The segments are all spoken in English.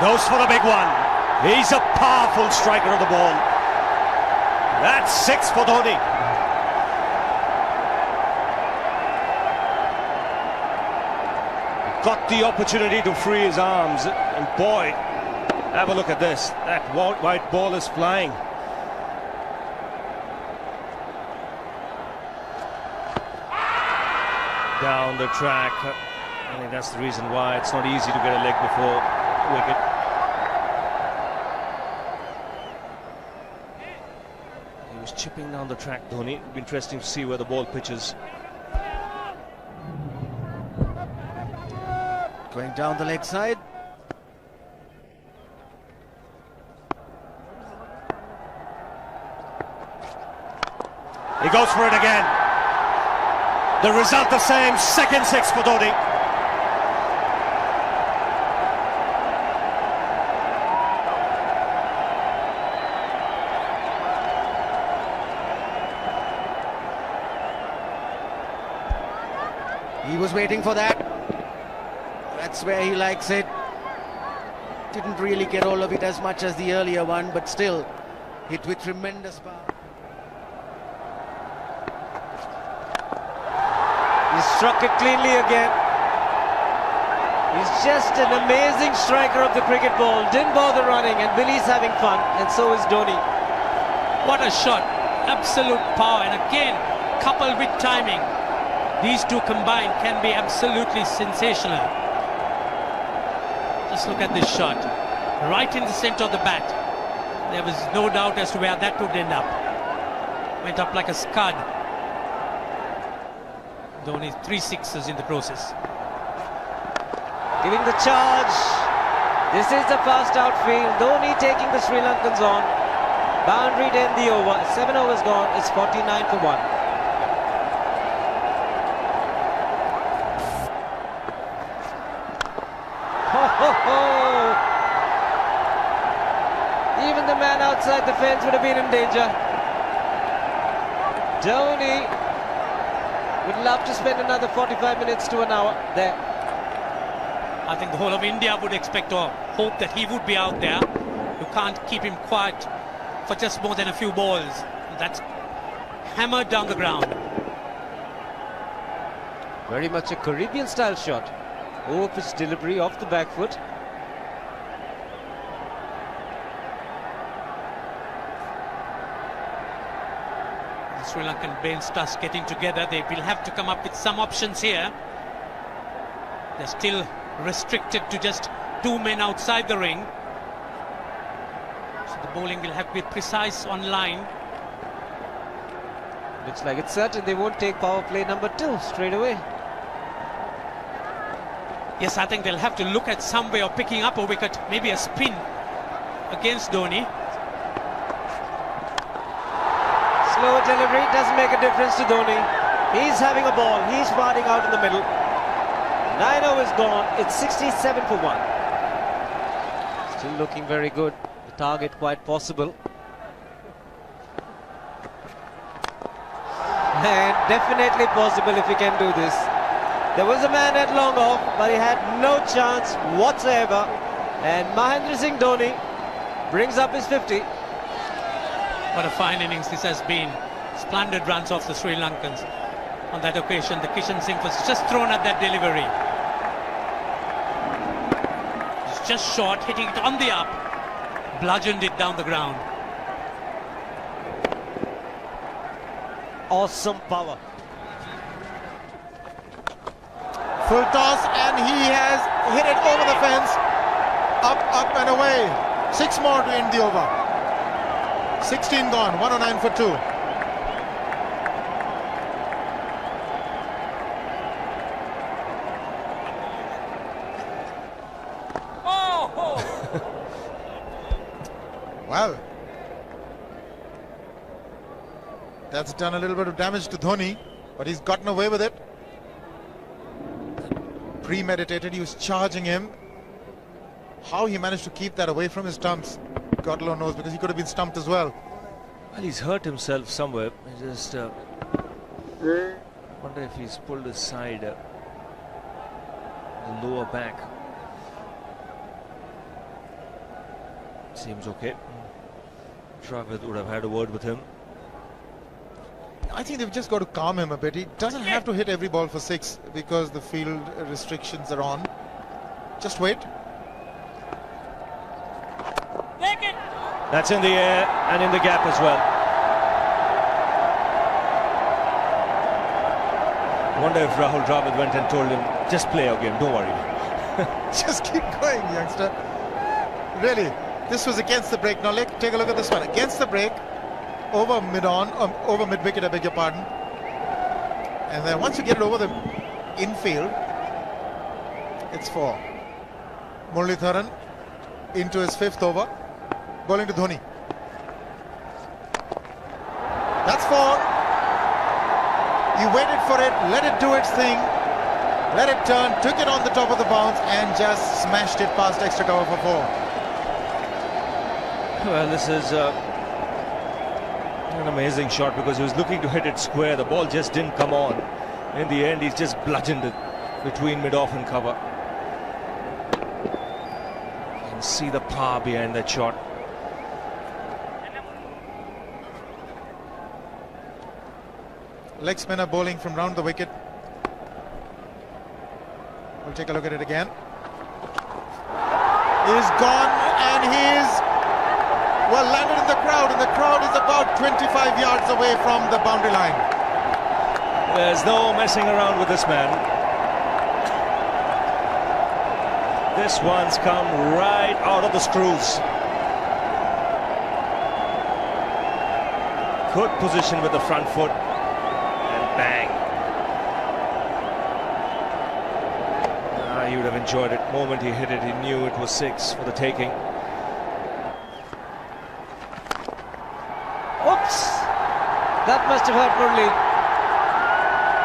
goes for the big one. He's a powerful striker of the ball. That's 6 for Dhoni. Got the opportunity to free his arms, and boy, have a look at this. That white ball is flying. Down the track. I think that's the reason why it's not easy to get a leg before wicket. He was chipping down the track, Dhoni. It'll be interesting to see where the ball pitches. Going down the leg side. He goes for it again. The result the same, second 6 for Dhoni. He was waiting for that. That's where he likes it. Didn't really get all of it as much as the earlier one, but still hit with tremendous power. He struck it cleanly again. He's just an amazing striker of the cricket ball. Didn't bother running, and Billy's having fun, and so is Dhoni. What a shot. Absolute power, and again, coupled with timing. These two combined can be absolutely sensational. Just look at this shot. Right in the center of the bat. There was no doubt as to where that would end up. Went up like a scud. Dhoni 3 sixes in the process. Giving the charge. This is the fast outfield. Dhoni taking the Sri Lankans on. Boundary to end the over. 7 overs gone. It's 49 for 1. Even the man outside the fence would have been in danger. Dhoni would love to spend another 45 minutes to an hour there. I think the whole of India would expect or hope that he would be out there. You can't keep him quiet for just more than a few balls. That's hammered down the ground. Very much a Caribbean style shot. Over-pitch delivery off the back foot. The Sri Lankan bench starts getting together. They will have to come up with some options here. They're still restricted to just 2 men outside the ring. So the bowling will have to be precise on line. Looks like it's certain they won't take power play number 2 straight away. Yes, I think they'll have to look at some way of picking up a wicket, maybe a spin against Dhoni. Slower delivery doesn't make a difference to Dhoni. He's having a ball. He's parting out in the middle. 9 overs gone. It's 67 for 1. Still looking very good. The target quite possible. And definitely possible if he can do this. There was a man at long off, but he had no chance whatsoever. And Mahendra Singh Dhoni brings up his 50. What a fine innings this has been. Splendid runs off the Sri Lankans. On that occasion, the Kishan Singh was just thrown at that delivery. It's just short, hitting it on the up. Bludgeoned it down the ground. Awesome power. Full toss, and he has hit it over the fence. Up and away. 6 more to end the over. 16 gone, 109 for 2. Oh! Well, that's done a little bit of damage to Dhoni, but he's gotten away with it. Premeditated, he was charging him. How he managed to keep that away from his stumps, God alone knows, because he could have been stumped as well. Well, he's hurt himself somewhere. I just wonder if he's pulled his side, the lower back. Seems okay. Dravid would have had a word with him. I think they've just got to calm him a bit. He doesn't have to hit every ball for 6 because the field restrictions are on. Just wait. That's in the air and in the gap as well. I wonder if Rahul Dravid went and told him, just play our game, don't worry. Just keep going, youngster. Really, this was against the break. Now take a look at this one. Against the break, over mid-wicket, I beg your pardon. And then once you get it over the infield, it's 4. Muralitharan into his 5th over, bowling to Dhoni. That's 4. He waited for it, let it do its thing, let it turn, took it on the top of the bounce and just smashed it past extra cover for 4. Well, this is an amazing shot because he was looking to hit it square. The ball just didn't come on. In the end, he's just bludgeoned it between mid-off and cover. You can see the power behind that shot. Leg spinner bowling from round the wicket. We'll take a look at it again. He's gone and he's landed in the crowd, and the crowd is about 25 yards away from the boundary line. There's no messing around with this man. This one's come right out of the screws. Good position with the front foot. Bang. He would have enjoyed it. The moment he hit it, he knew it was 6 for the taking. Oops! That must have hurt Murli.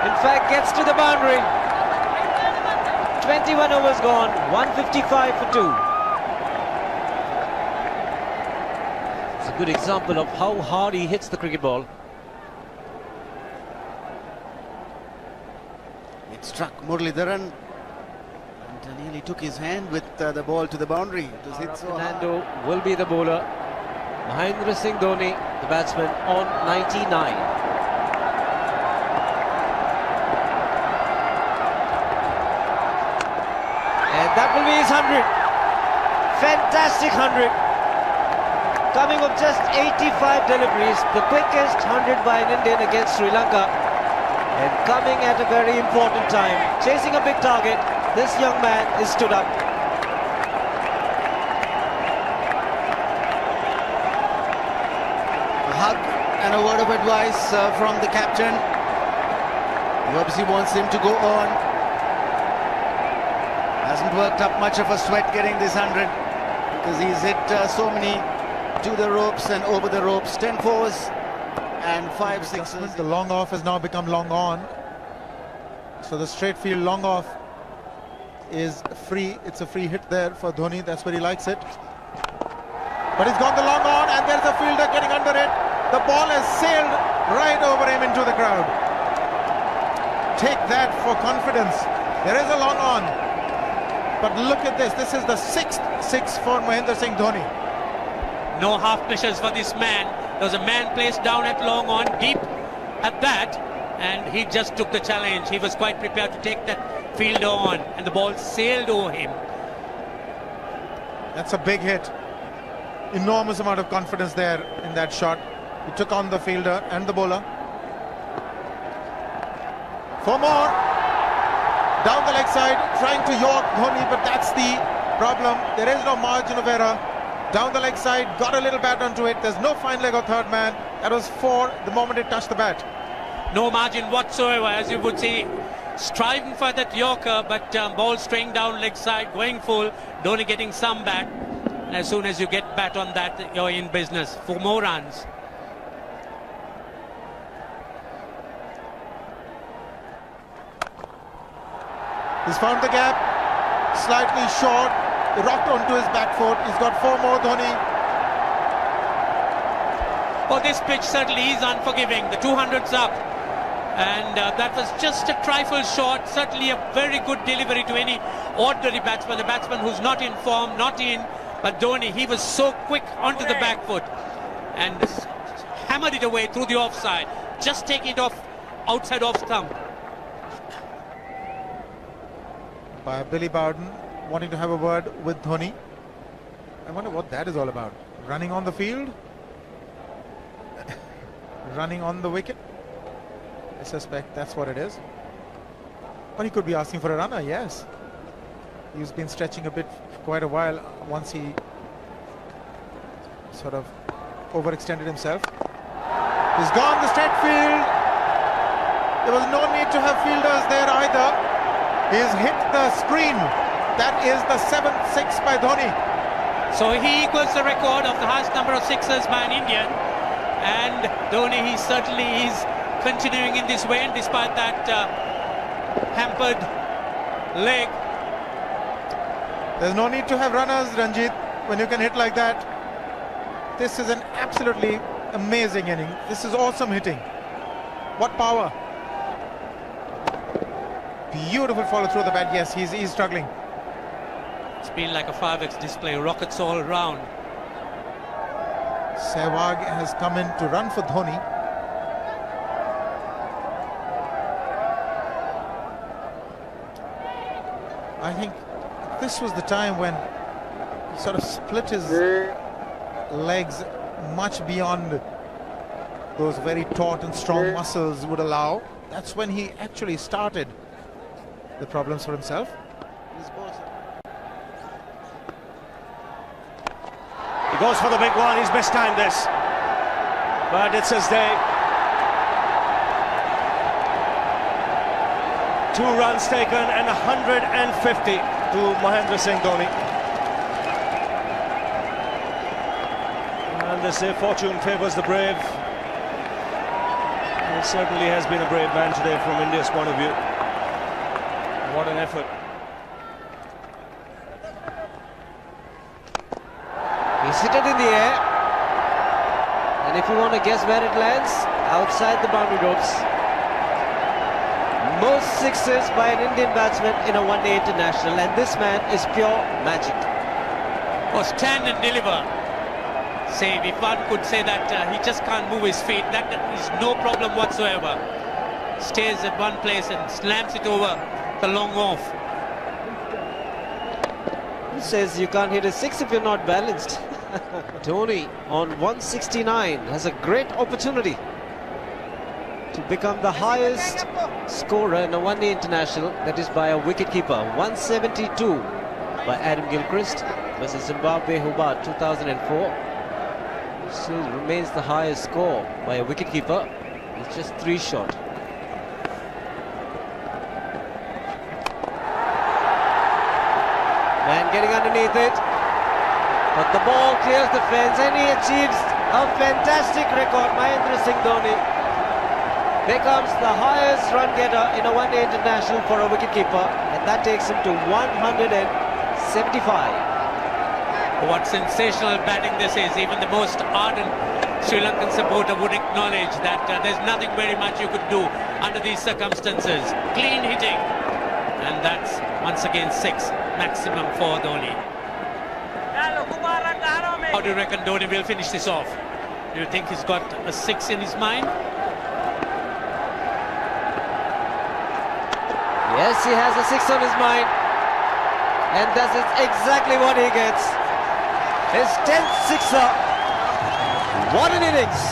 In fact, gets to the boundary. 21 overs gone, 155 for 2. It's a good example of how hard he hits the cricket ball. Struck Muralitharan and nearly took his hand with the ball to the boundary. It was hit so hard. Fernando will be the bowler. Mahendra Singh Dhoni, the batsman, on 99. And that will be his 100. Fantastic 100. Coming of just 85 deliveries, the quickest 100 by an Indian against Sri Lanka. And coming at a very important time, chasing a big target, this young man is stood up. A hug and a word of advice from the captain. He obviously wants him to go on. Hasn't worked up much of a sweat getting this 100 because he's hit so many to the ropes and over the ropes. 10 fours. And 5 sixes. The long off has now become long on. So the straight field long off is free. It's a free hit there for Dhoni. That's where he likes it. But he's gone the long on and there's a fielder getting under it. The ball has sailed right over him into the crowd. Take that for confidence. There is a long on. But look at this. This is the 6th 6 for Mahendra Singh Dhoni. No half measures for this man. There was a man placed down at long on, deep at that, and he just took the challenge. He was quite prepared to take that fielder on, and the ball sailed over him. That's a big hit. Enormous amount of confidence there in that shot. He took on the fielder and the bowler. 4 more. Down the leg side, trying to york Dhoni, but that's the problem. There is no margin of error. Down the leg side, got a little bat onto it. There's no fine leg or third man. That was 4 the moment it touched the bat. No margin whatsoever, as you would see. Striving for that yorker, but ball straying down leg side, going full. Dhoni getting some bat. And as soon as you get bat on that, you're in business for more runs. He's found the gap. Slightly short. Rocked onto his back foot. He's got 4 more, Dhoni. Oh, this pitch certainly is unforgiving. The 200's up. And that was just a trifle short. Certainly a very good delivery to any ordinary batsman. A batsman who's not in form, not in But Dhoni, he was so quick onto the back foot and hammered it away through the offside. Just taking it off outside off stump. By Billy Bowden wanting to have a word with Dhoni. I wonder what that is all about. Running on the field? Running on the wicket? I suspect that's what it is. Or he could be asking for a runner, yes. He's been stretching a bit for quite a while once he sort of overextended himself. He's gone the straight field. There was no need to have fielders there either. He's hit the screen. That is the 7th six by Dhoni. So he equals the record of the highest number of sixes by an Indian. And Dhoni, he certainly is continuing in this way, and despite that hampered leg. There's no need to have runners, Ranjit, when you can hit like that. This is an absolutely amazing inning. This is awesome hitting. What power. Beautiful follow through the bat. Yes, he's struggling. It's been like a 5x display, rockets all round. Sehwag has come in to run for Dhoni. I think this was the time when he sort of split his legs much beyond those very taut and strong muscles would allow. That's when he actually started the problems for himself. He goes for the big one. He's mistimed this, but it's his day. 2 runs taken and 150 to Mahendra Singh Dhoni. And they say fortune favours the brave. He certainly has been a brave man today from India's point of view. What an effort. He's hit it in the air. And if you want to guess where it lands, outside the boundary ropes. Most sixes by an Indian batsman in a one-day international, and this man is pure magic. Oh, stand and deliver. Say, if one could say that he just can't move his feet, that is no problem whatsoever. Stays at one place and slams it over the long off. Who says you can't hit a six if you're not balanced? Dhoni on 169 has a great opportunity to become the highest scorer in a one-day international, that is by a wicketkeeper. 172 by Adam Gilchrist versus Zimbabwe Hobart 2004. Still remains the highest score by a wicketkeeper. It's just 3 short. Man getting underneath it, but the ball clears the fence and he achieves a fantastic record. Mahendra Singh Dhoni becomes the highest run getter in a one-day international for a wicketkeeper, and that takes him to 175. What sensational batting this is. Even the most ardent Sri Lankan supporter would acknowledge that there's nothing very much you could do under these circumstances. Clean hitting, and that's once again 6 maximum for Dhoni. How do you reckon Dhoni will finish this off? Do you think he's got a 6 in his mind? Yes, he has a 6 on his mind, and that is exactly what he gets. His 10th sixer. What an innings!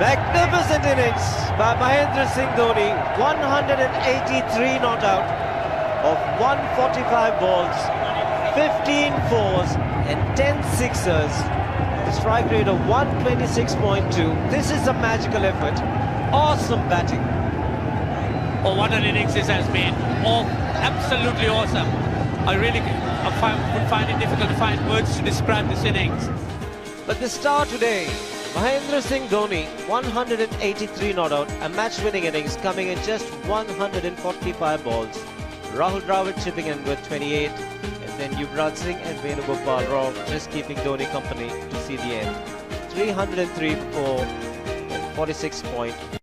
Magnificent innings by Mahendra Singh Dhoni. 183 not out of 145 balls, 15 fours and 10 sixers. The strike rate of 126.2. This is a magical effort. Awesome batting. Oh, what an innings this has been. Oh, absolutely awesome. I really would find it difficult to find words to describe this innings. But the star today, Mahendra Singh Dhoni, 183 not out, a match-winning innings coming in just 145 balls. Rahul Dravid chipping in with 28, and then Yuvraj Singh and Venugopal Rao just keeping Dhoni company to see the end. 303 for 46.5.